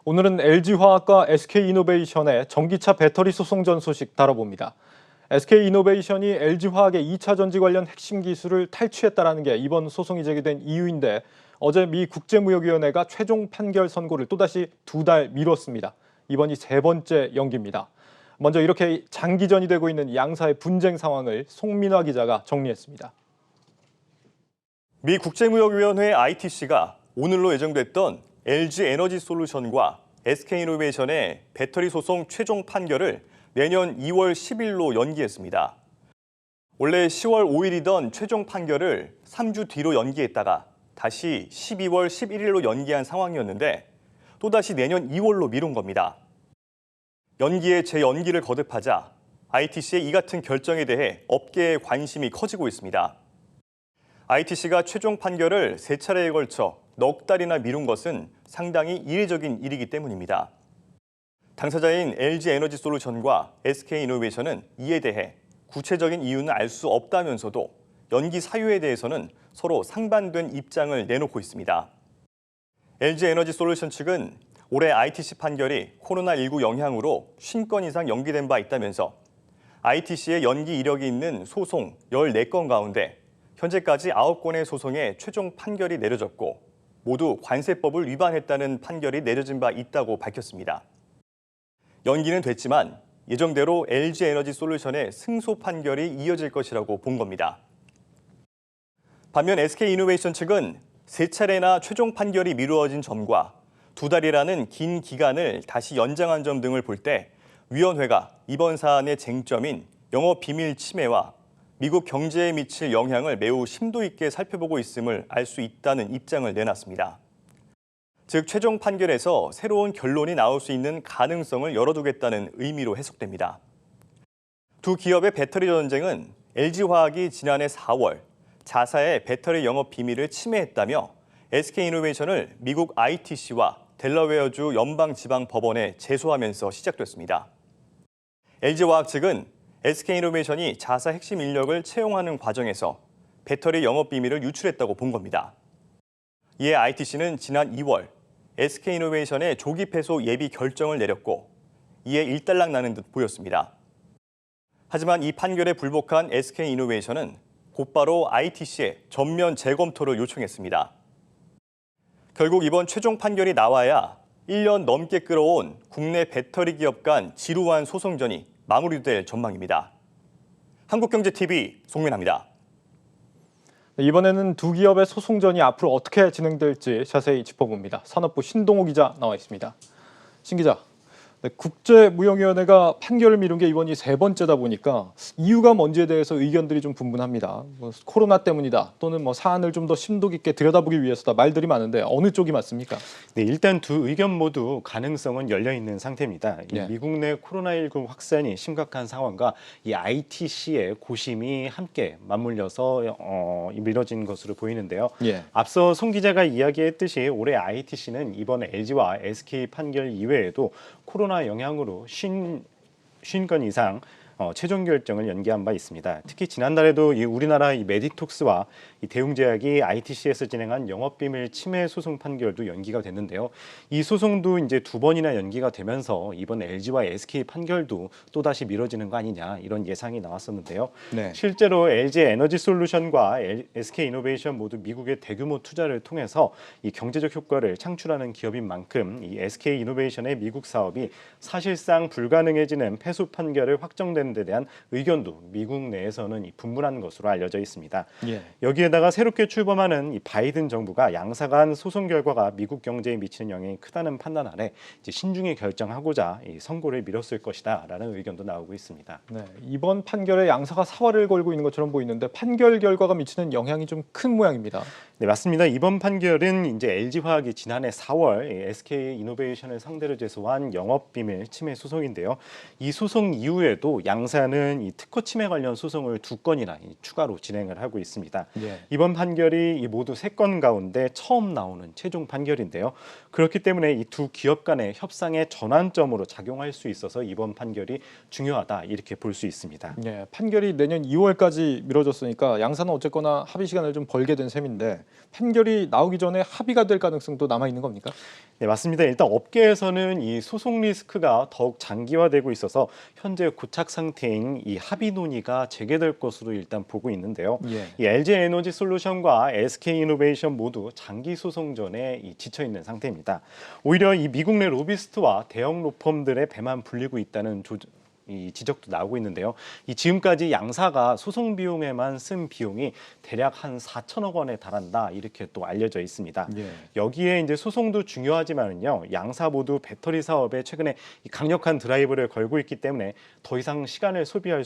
오늘은 LG화학과 SK이노베이션의 전기차 배터리 소송전 소식 다뤄봅니다. SK이노베이션이 LG화학의 2차 전지 관련 핵심 기술을 탈취했다는 게 이번 소송이 제기된 이유인데 어제 미 국제무역위원회가 최종 판결 선고를 또다시 2달 미뤘습니다. 이번이 세 번째 연기입니다. 먼저 이렇게 장기전이 되고 있는 양사의 분쟁 상황을 송민화 기자가 정리했습니다. 미 국제무역위원회 ITC가 오늘로 예정됐던 LG에너지솔루션과 SK이노베이션의 배터리 소송 최종 판결을 내년 2월 10일로 연기했습니다. 원래 10월 5일이던 최종 판결을 3주 뒤로 연기했다가 다시 12월 11일로 연기한 상황이었는데 또다시 내년 2월로 미룬 겁니다. 연기에 재연기를 거듭하자 ITC의 이 같은 결정에 대해 업계의 관심이 커지고 있습니다. ITC가 최종 판결을 세 차례에 걸쳐 넉 달이나 미룬 것은 상당히 이례적인 일이기 때문입니다. 당사자인 LG에너지솔루션과 SK이노베이션은 이에 대해 구체적인 이유는 알 수 없다면서도 연기 사유에 대해서는 서로 상반된 입장을 내놓고 있습니다. LG에너지솔루션 측은 올해 ITC 판결이 코로나19 영향으로 50건 이상 연기된 바 있다면서 ITC의 연기 이력이 있는 소송 14건 가운데 현재까지 9건의 소송에 최종 판결이 내려졌고 모두 관세법을 위반했다는 판결이 내려진 바 있다고 밝혔습니다. 연기는 됐지만 예정대로 LG에너지솔루션의 승소 판결이 이어질 것이라고 본 겁니다. 반면 SK이노베이션 측은 세 차례나 최종 판결이 미루어진 점과 2달이라는 긴 기간을 다시 연장한 점 등을 볼 때 위원회가 이번 사안의 쟁점인 영업 비밀 침해와 미국 경제에 미칠 영향을 매우 심도 있게 살펴보고 있음을 알 수 있다는 입장을 내놨습니다. 즉 최종 판결에서 새로운 결론이 나올 수 있는 가능성을 열어두겠다는 의미로 해석됩니다. 두 기업의 배터리 전쟁은 LG화학이 지난해 4월 자사의 배터리 영업 비밀을 침해했다며 SK이노베이션을 미국 ITC와 델러웨어주 연방지방법원에 제소하면서 시작됐습니다. LG화학 측은 SK이노베이션이 자사 핵심 인력을 채용하는 과정에서 배터리 영업 비밀을 유출했다고 본 겁니다. 이에 ITC는 지난 2월 SK이노베이션의 조기 패소 예비 결정을 내렸고 이에 일단락 나는 듯 보였습니다. 하지만 이 판결에 불복한 SK이노베이션은 곧바로 ITC에 전면 재검토를 요청했습니다. 결국 이번 최종 판결이 나와야 1년 넘게 끌어온 국내 배터리 기업 간 지루한 소송전이 마무리될 전망입니다. 한국경제TV 송민아입니다. 이번에는 두 기업의 소송전이 앞으로 어떻게 진행될지 자세히 짚어봅니다. 산업부 신동호 기자 나와 있습니다. 신 기자, 국제무역위원회가 판결을 미룬 게 이번이 세 번째다 보니까 이유가 뭔지에 대해서 의견들이 좀 분분합니다. 코로나 때문이다 또는 사안을 좀 더 심도 깊게 들여다보기 위해서다 말들이 많은데 어느 쪽이 맞습니까? 네, 일단 두 의견 모두 가능성은 열려 있는 상태입니다. 네. 미국 내 코로나19 확산이 심각한 상황과 이 ITC의 고심이 함께 맞물려서 미뤄진 것으로 보이는데요. 예. 앞서 송 기자가 이야기했듯이 올해 ITC는 이번 LG와 SK 판결 이외에도 코로나 영향으로 50건 이상 최종 결정을 연기한 바 있습니다. 특히 지난달에도 우리나라 메디톡스와 대웅제약이 ITC에서 진행한 영업비밀 침해 소송 판결도 연기가 됐는데요. 이 소송도 이제 두 번이나 연기가 되면서 이번 LG와 SK 판결도 또다시 미뤄지는 거 아니냐 이런 예상이 나왔었는데요. 네. 실제로 LG에너지솔루션과 SK이노베이션 모두 미국의 대규모 투자를 통해서 이 경제적 효과를 창출하는 기업인 만큼 이 SK이노베이션의 미국 사업이 사실상 불가능해지는 패소 판결을 확정되는 데 대한 의견도 미국 내에서는 분분한 것으로 알려져 있습니다. 예. 여기에다가 새롭게 출범하는 이 바이든 정부가 양사 간 소송 결과가 미국 경제에 미치는 영향이 크다는 판단 아래 이제 신중히 결정하고자 이 선고를 미뤘을 것이다라는 의견도 나오고 있습니다. 네, 이번 판결에 양사가 사활을 걸고 있는 것처럼 보이는데 판결 결과가 미치는 영향이 좀 큰 모양입니다. 네, 맞습니다. 이번 판결은 이제 LG화학이 지난해 4월 SK이노베이션을 상대로 제소한 영업비밀 침해 소송인데요. 이 소송 이후에도 양사는 이 특허 침해 관련 소송을 2건이나 추가로 진행을 하고 있습니다. 예. 이번 판결이 이 모두 3건 가운데 처음 나오는 최종 판결인데요. 그렇기 때문에 이 두 기업 간의 협상의 전환점으로 작용할 수 있어서 이번 판결이 중요하다 이렇게 볼 수 있습니다. 예, 판결이 내년 2월까지 미뤄졌으니까 양사는 어쨌거나 합의 시간을 좀 벌게 된 셈인데 판결이 나오기 전에 합의가 될 가능성도 남아 있는 겁니까? 네, 맞습니다. 일단 업계에서는 이 소송 리스크가 더욱 장기화되고 있어서 현재 고착 상태인 이 합의 논의가 재개될 것으로 일단 보고 있는데요. 예. 이 LG 에너지 솔루션과 SK 이노베이션 모두 장기 소송전에 지쳐 있는 상태입니다. 오히려 이 미국 내 로비스트와 대형 로펌들의 배만 불리고 있다는 이 지적도 나오고 있는데요. 이 지금까지 양사가 소송 비용에만 쓴 비용이 대략 한 4천억 원에 달한다 이렇게 또 알려져 있습니다. 예. 여기에 이제 소송도 중요하지만은요, 양사 모두 배터리 사업에 최근에 이 강력한 드라이브를 걸고 있기 때문에 더 이상 시간을 소비할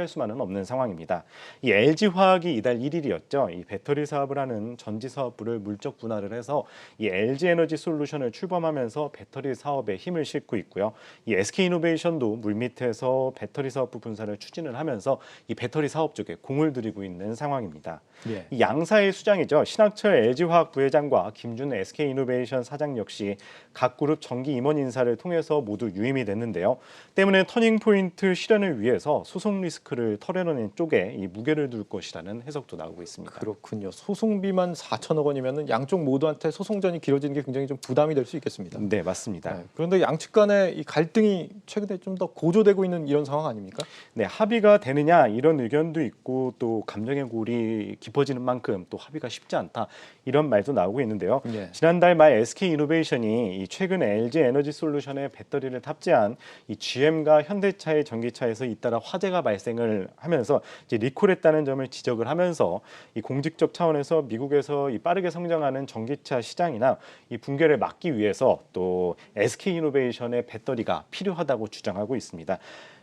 수만은 없는 상황입니다. 이 LG화학이 이달 1일이었죠. 이 배터리 사업을 하는 전지 사업부를 물적 분할을 해서 이 LG 에너지 솔루션을 출범하면서 배터리 사업에 힘을 싣고 있고요. 이 SK 이노베이션도 물밑에서 배터리 사업부 분사를 추진을 하면서 이 배터리 사업 쪽에 공을 들이고 있는 상황입니다. 예. 이 양사의 수장이죠. 신학철 LG화학 부회장과 김준 SK 이노베이션 사장 역시 각 그룹 정기 임원 인사를 통해서 모두 유임이 됐는데요. 때문에 터닝 포인트 실현을 위해서 소송 리스크를 털어내는 쪽에 이 무게를 둘 것이라는 해석도 나오고 있습니다. 그렇군요. 소송비만 4천억 원이면 양쪽 모두한테 소송전이 길어지는 게 굉장히 좀 부담이 될 수 있겠습니다. 네, 맞습니다. 네, 그런데 양측 간의 이 갈등이 최근에 좀 더 고조되고 있는 이런 상황 아닙니까? 네, 합의가 되느냐 이런 의견도 있고 또 감정의 골이 깊어지는 만큼 또 합의가 쉽지 않다 이런 말도 나오고 있는데요. 예. 지난달 말 SK 이노베이션이 최근 LG 에너지 솔루션의 배터리를 탑재한 이 GM과 현대차의 전기차에서 잇따라 화재가 발생을 하면서 이제 리콜했다는 점을 지적을 하면서 이 공직적 차원에서 미국에서 이 빠르게 성장하는 전기차 시장이나 이 붕괴를 막기 위해서 또 SK 이노베이션의 배터리가 필요하다고 주장하고 있습니다.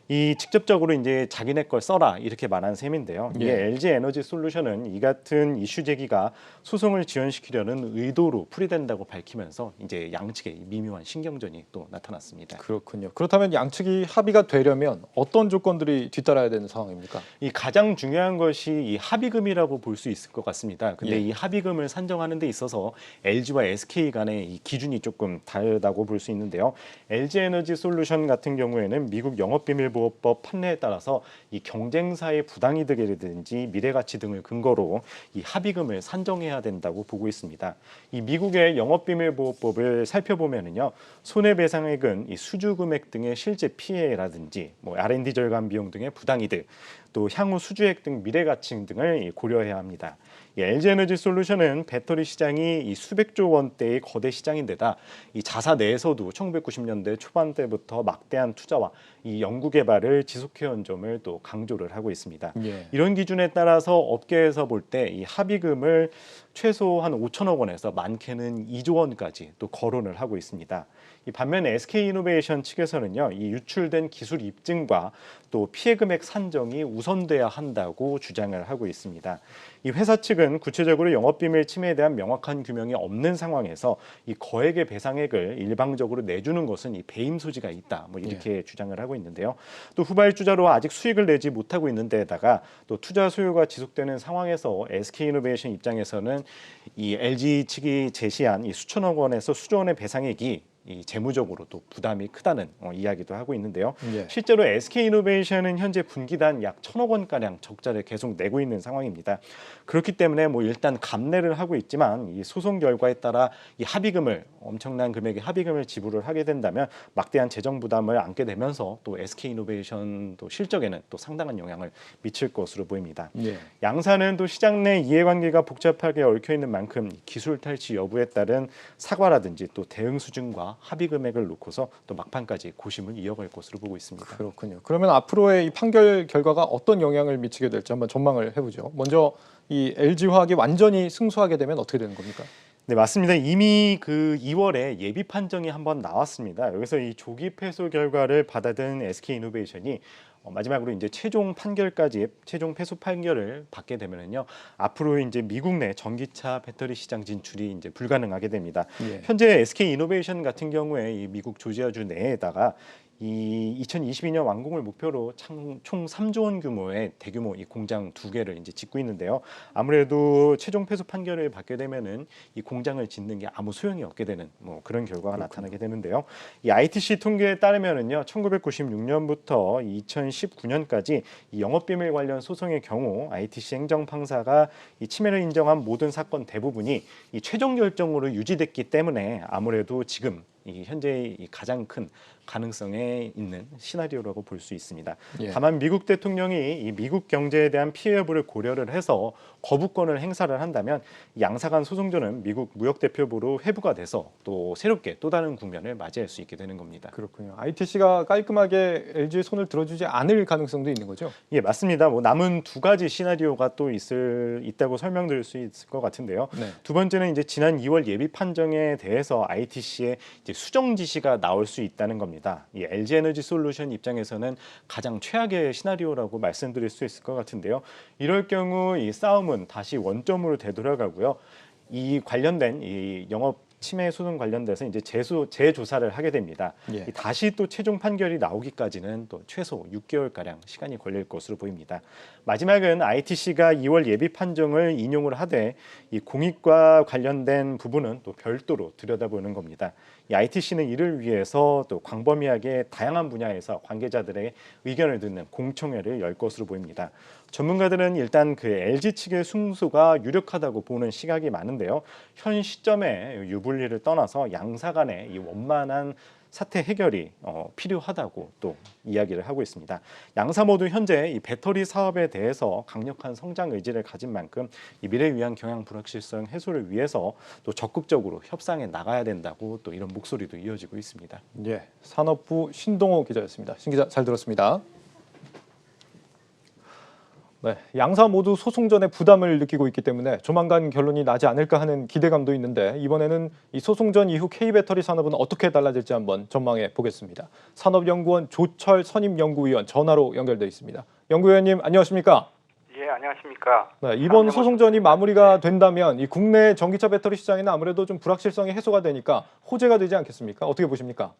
이 직접적으로 이제 자기네 걸 써라 이렇게 말한 셈인데요. 이게 예. LG 에너지 솔루션은 이 같은 이슈 제기가 소송을 지연시키려는 의도로 풀이된다고 밝히면서 이제 양측의 미묘한 신경전이 또 나타났습니다. 그렇군요. 그렇다면 양측이 합의가 되려면 어떤 조건들이 뒤따라야 되는 상황입니까? 이 가장 중요한 것이 이 합의금이라고 볼 수 있을 것 같습니다. 근데 예. 이 합의금을 산정하는 데 있어서 LG와 SK 간의 이 기준이 조금 다르다고 볼 수 있는데요. LG 에너지 솔루션 같은 경우에는 미국 영업비밀보호법 판례에 따라서 이 경쟁사의 부당이득이라든지 미래가치 등을 근거로 이 합의금을 산정해야 된다고 보고 있습니다. 이 미국의 영업비밀보호법을 살펴보면은요, 손해배상액은 이 수주금액 등의 실제 피해라든지 뭐 R&D 절감 비용 등의 부당이득, 또 향후 수주액 등 미래가치 등을 고려해야 합니다. 이 LG 에너지 솔루션은 배터리 시장이 이 수백조 원대의 거대 시장인데다 이 자사 내에서도 1990년대 초반대부터 막대한 투자와 이 연구 개발을 지속해온 점을 또 강조를 하고 있습니다. 예. 이런 기준에 따라서 업계에서 볼 때 이 합의금을 최소 한 5천억 원에서 많게는 2조 원까지 또 거론을 하고 있습니다. 이 반면에 SK 이노베이션 측에서는요, 이 유출된 기술 입증과 또 피해 금액 산정이 우선돼야 한다고 주장을 하고 있습니다. 이 회사 측은 구체적으로 영업비밀 침해에 대한 명확한 규명이 없는 상황에서 이 거액의 배상액을 일방적으로 내주는 것은 이 배임 소지가 있다, 뭐 이렇게 주장을 하고 있는데요. 또 후발주자로 아직 수익을 내지 못하고 있는 데다가 또 투자 소요가 지속되는 상황에서 SK 이노베이션 입장에서는 이 LG 측이 제시한 이 수천억 원에서 수조 원의 배상액이 이 재무적으로 또 부담이 크다는 이야기도 하고 있는데요. 예. 실제로 SK 이노베이션은 현재 분기단 약 1,000억 원가량 적자를 계속 내고 있는 상황입니다. 그렇기 때문에 뭐 일단 감내를 하고 있지만 이 소송 결과에 따라 이 합의금을 엄청난 금액의 합의금을 지불을 하게 된다면 막대한 재정 부담을 안게 되면서 또 SK 이노베이션 또 실적에는 또 상당한 영향을 미칠 것으로 보입니다. 예. 양사는 또 시장 내 이해관계가 복잡하게 얽혀 있는 만큼 기술 탈취 여부에 따른 사과라든지 또 대응 수준과 합의 금액을 놓고서 또 막판까지 고심을 이어갈 것으로 보고 있습니다. 그렇군요. 그러면 앞으로의 이 판결 결과가 어떤 영향을 미치게 될지 한번 전망을 해보죠. 먼저 이 LG화학이 완전히 승소하게 되면 어떻게 되는 겁니까? 네, 맞습니다. 이미 그 2월에 예비 판정이 한번 나왔습니다. 여기서 이 조기 패소 결과를 받아든 SK 이노베이션이 마지막으로 이제 최종 패소 판결을 받게 되면은요, 앞으로 이제 미국 내 전기차 배터리 시장 진출이 이제 불가능하게 됩니다. 예. 현재 SK 이노베이션 같은 경우에 이 미국 조지아주 내에다가 이 2022년 완공을 목표로 총 3조 원 규모의 대규모 이 공장 2개를 이제 짓고 있는데요. 아무래도 최종 패소 판결을 받게 되면은 이 공장을 짓는 게 아무 소용이 없게 되는 뭐 그런 결과가 나타나게 되는데요. 이 ITC 통계에 따르면은요, 1996년부터 2019년까지 이 영업비밀 관련 소송의 경우 ITC 행정판사가 이 침해를 인정한 모든 사건 대부분이 이 최종 결정으로 유지됐기 때문에 아무래도 지금 이 현재 이 가장 큰 가능성에 있는 시나리오라고 볼 수 있습니다. 예. 다만 미국 대통령이 이 미국 경제에 대한 피해 여부를 고려를 해서 거부권을 행사를 한다면 양사간 소송전은 미국 무역대표부로 회부가 돼서 또 새롭게 또 다른 국면을 맞이할 수 있게 되는 겁니다. 그렇군요. ITC가 깔끔하게 LG의 손을 들어주지 않을 가능성도 있는 거죠? 예, 맞습니다. 뭐 남은 두 가지 시나리오가 또 있다고 설명드릴 수 있을 것 같은데요. 네. 두 번째는 이제 지난 2월 예비 판정에 대해서 ITC의 이제 수정 지시가 나올 수 있다는 겁니다. 이 LG 에너지 솔루션 입장에서는 가장 최악의 시나리오라고 말씀드릴 수 있을 것 같은데요. 이럴 경우 이 싸움은 다시 원점으로 되돌아가고요. 이 관련된 이 영업 침해 소송 관련돼서 이제 재조사를 하게 됩니다. 예. 다시 또 최종 판결이 나오기까지는 또 최소 6개월 가량 시간이 걸릴 것으로 보입니다. 마지막은 ITC가 2월 예비 판정을 인용을 하되 이 공익과 관련된 부분은 또 별도로 들여다보는 겁니다. 이 ITC는 이를 위해서 또 광범위하게 다양한 분야에서 관계자들의 의견을 듣는 공청회를 열 것으로 보입니다. 전문가들은 일단 그 LG 측의 승소가 유력하다고 보는 시각이 많은데요. 현 시점에 유불리를 떠나서 양사 간의 이 원만한 사태 해결이 필요하다고 또 이야기를 하고 있습니다. 양사 모두 현재 이 배터리 사업에 대해서 강력한 성장 의지를 가진 만큼 이 미래를 위한 경영 불확실성 해소를 위해서 또 적극적으로 협상에 나가야 된다고 또 이런 목소리도 이어지고 있습니다. 예, 산업부 신동호 기자였습니다. 신 기자 잘 들었습니다. 네, 양사 모두 소송전에 부담을 느끼고 있기 때문에 조만간 결론이 나지 않을까 하는 기대감도 있는데 이번에는 이 소송전 이후 K배터리 산업은 어떻게 달라질지 한번 전망해 보겠습니다. 산업연구원 조철 선임연구위원 전화로 연결돼 있습니다. 연구위원님 안녕하십니까? 예, 안녕하십니까. 네, 이번 소송전이 마무리가 된다면 이 국내 전기차 배터리 시장에는 아무래도 좀 불확실성이 해소가 되니까 호재가 되지 않겠습니까? 어떻게 보십니까?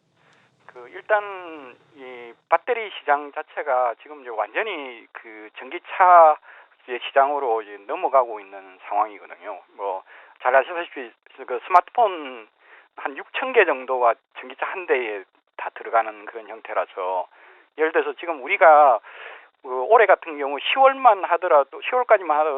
일단 이 배터리 시장 자체가 지금 이제 완전히 그 전기차 시장으로 이제 넘어가고 있는 상황이거든요. 뭐 잘 아시다시피 그 스마트폰 한 6천 개 정도가 전기차 한 대에 다 들어가는 그런 형태라서 예를 들어서 지금 우리가 올해 같은 경우 10월까지만 하더라도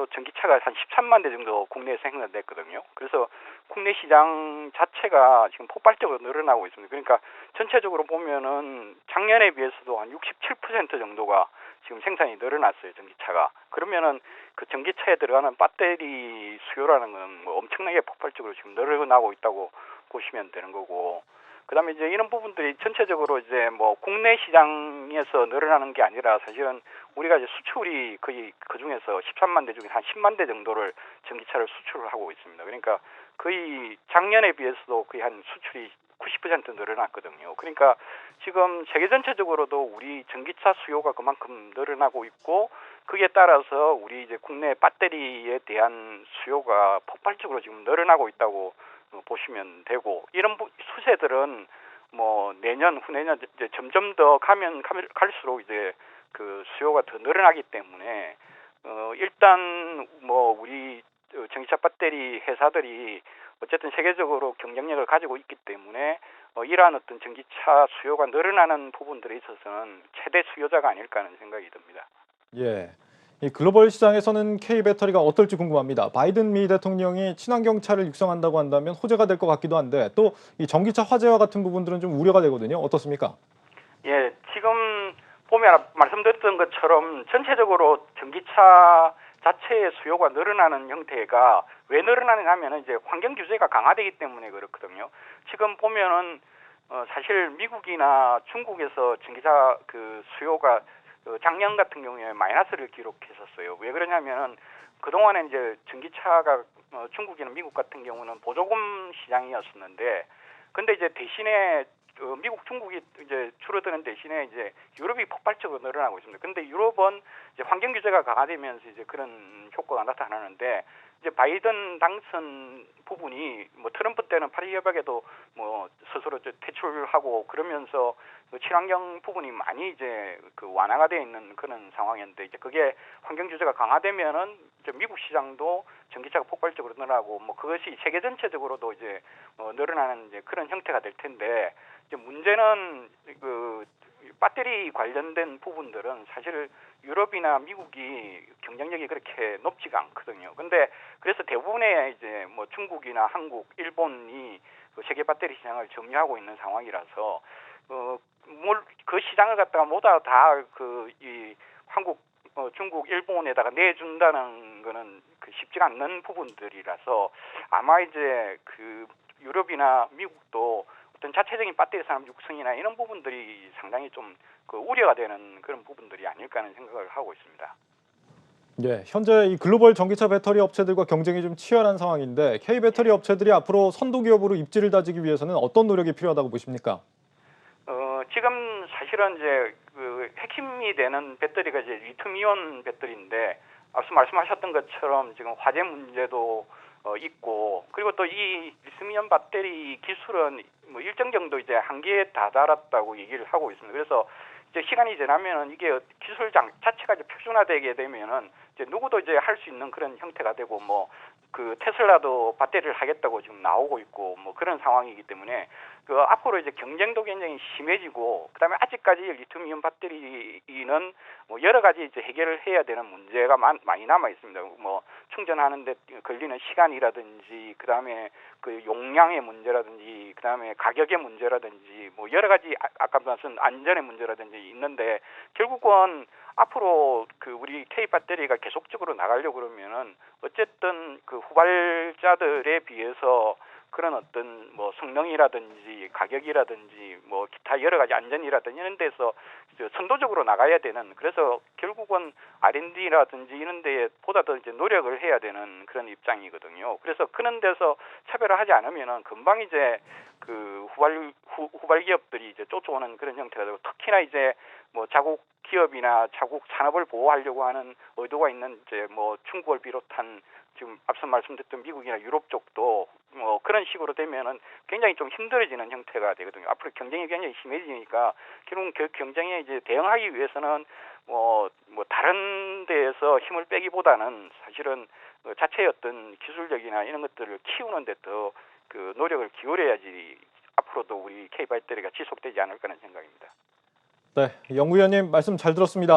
전기차가 한 13만 대 정도 국내에서 생산됐거든요. 그래서 국내 시장 자체가 지금 폭발적으로 늘어나고 있습니다. 그러니까 전체적으로 보면은 작년에 비해서도 한 67% 정도가 지금 생산이 늘어났어요, 전기차가. 그러면은 그 전기차에 들어가는 배터리 수요라는 건 뭐 엄청나게 폭발적으로 지금 늘어나고 있다고 보시면 되는 거고. 그다음에 이제 이런 부분들이 전체적으로 이제 뭐 국내 시장에서 늘어나는 게 아니라 사실은 우리가 이제 수출이 거의 그 중에서 13만 대 중에 한 10만 대 정도를 전기차를 수출을 하고 있습니다. 그러니까 거의 작년에 비해서도 거의 한 수출이 90% 늘어났거든요. 그러니까 지금 세계 전체적으로도 우리 전기차 수요가 그만큼 늘어나고 있고 그에 따라서 우리 이제 국내 배터리에 대한 수요가 폭발적으로 지금 늘어나고 있다고 보시면 되고 이런 추세들은 뭐 내년 후내년 이제 점점 더 가면 갈수록 이제 그 수요가 더 늘어나기 때문에 일단 뭐 우리 전기차 배터리 회사들이 어쨌든 세계적으로 경쟁력을 가지고 있기 때문에 이러한 어떤 전기차 수요가 늘어나는 부분들에 있어서는 최대 수요자가 아닐까 하는 생각이 듭니다. 예. 이 글로벌 시장에서는 K배터리가 어떨지 궁금합니다. 바이든 미 대통령이 친환경차를 육성한다고 한다면 호재가 될 것 같기도 한데 또 이 전기차 화재와 같은 부분들은 좀 우려가 되거든요. 어떻습니까? 예, 지금 보면 말씀드렸던 것처럼 전체적으로 전기차 자체의 수요가 늘어나는 형태가 왜 늘어나느냐 하면 이제 환경 규제가 강화되기 때문에 그렇거든요. 지금 보면은 사실 미국이나 중국에서 전기차 그 수요가 작년 같은 경우에 마이너스를 기록했었어요. 왜 그러냐면은 그동안에 이제 전기차가 중국이나 미국 같은 경우는 보조금 시장이었었는데 근데 이제 대신에 미국, 중국이 이제 줄어드는 대신에 이제 유럽이 폭발적으로 늘어나고 있습니다. 근데 유럽은 이제 환경 규제가 강화되면서 이제 그런 효과가 나타나는데 이제 바이든 당선 부분이 뭐 트럼프 때는 파리 협약에도 뭐 스스로 퇴출하고 그러면서 그 친환경 부분이 많이 이제 그 완화가 되어 있는 그런 상황이었는데 이제 그게 환경 규제가 강화되면은 이제 미국 시장도 전기차가 폭발적으로 늘어나고 뭐 그것이 세계 전체적으로도 이제 늘어나는 이제 그런 형태가 될 텐데 이제 문제는 그 배터리 관련된 부분들은 사실 유럽이나 미국이 경쟁력이 그렇게 높지가 않거든요. 근데 그래서 대부분의 이제 뭐 중국이나 한국, 일본이 그 세계 배터리 시장을 점유하고 있는 상황이라서 그 시장을 갖다가 모두 다 그 이 한국, 중국, 일본에다가 내준다는 거는 그 쉽지가 않는 부분들이라서 아마 이제 그 유럽이나 미국도 어떤 자체적인 배터리 산업 육성이나 이런 부분들이 상당히 좀 그 우려가 되는 그런 부분들이 아닐까 하는 생각을 하고 있습니다. 예, 현재 이 글로벌 전기차 배터리 업체들과 경쟁이 좀 치열한 상황인데 K 배터리 업체들이 앞으로 선도 기업으로 입지를 다지기 위해서는 어떤 노력이 필요하다고 보십니까? 지금 사실은 이제 그 핵심이 되는 배터리가 이제 리튬이온 배터리인데 앞서 말씀하셨던 것처럼 지금 화재 문제도 있고 그리고 또 이 리튬이온 배터리 기술은 뭐 일정 정도 이제 한계에 다다랐다고 얘기를 하고 있습니다. 그래서 이제 시간이 지나면은 이게 기술 자체가 이제 표준화되게 되면은 이제 누구도 이제 할 수 있는 그런 형태가 되고 뭐 그 테슬라도 배터리를 하겠다고 지금 나오고 있고 뭐 그런 상황이기 때문에 그 앞으로 이제 경쟁도 굉장히 심해지고 그다음에 아직까지 리튬이온 배터리는 뭐 여러 가지 이제 해결을 해야 되는 문제가 많이 남아 있습니다. 뭐 충전하는데 걸리는 시간이라든지 그다음에 그 용량의 문제라든지 그다음에 가격의 문제라든지 뭐 여러 가지 아까 말씀 안전의 문제라든지 있는데 결국은 앞으로 그 우리 K 배터리가 계속적으로 나가려고 그러면은 어쨌든 그 후발자들에 비해서 그런 어떤 뭐 성능이라든지 가격이라든지 뭐 기타 여러 가지 안전이라든지 이런 데서 선도적으로 나가야 되는 그래서 결국은 R&D라든지 이런 데에 보다 더 이제 노력을 해야 되는 그런 입장이거든요. 그래서 그런 데서 차별화하지 않으면은 금방 이제 그 후발 기업들이 이제 쫓아오는 그런 형태가 되고 특히나 이제 뭐 자국 기업이나 자국 산업을 보호하려고 하는 의도가 있는 이제 뭐 중국을 비롯한 지금 앞서 말씀드렸던 미국이나 유럽 쪽도 뭐 그런 식으로 되면은 굉장히 좀 힘들어지는 형태가 되거든요. 앞으로 경쟁이 굉장히 심해지니까 결국 그 경쟁에 이제 대응하기 위해서는 뭐 다른 데에서 힘을 빼기보다는 사실은 자체의 어떤 기술력이나 이런 것들을 키우는 데 더 그 노력을 기울여야지 앞으로도 우리 K 배터리가 지속되지 않을까 하는 생각입니다. 네, 연구위원님 말씀 잘 들었습니다.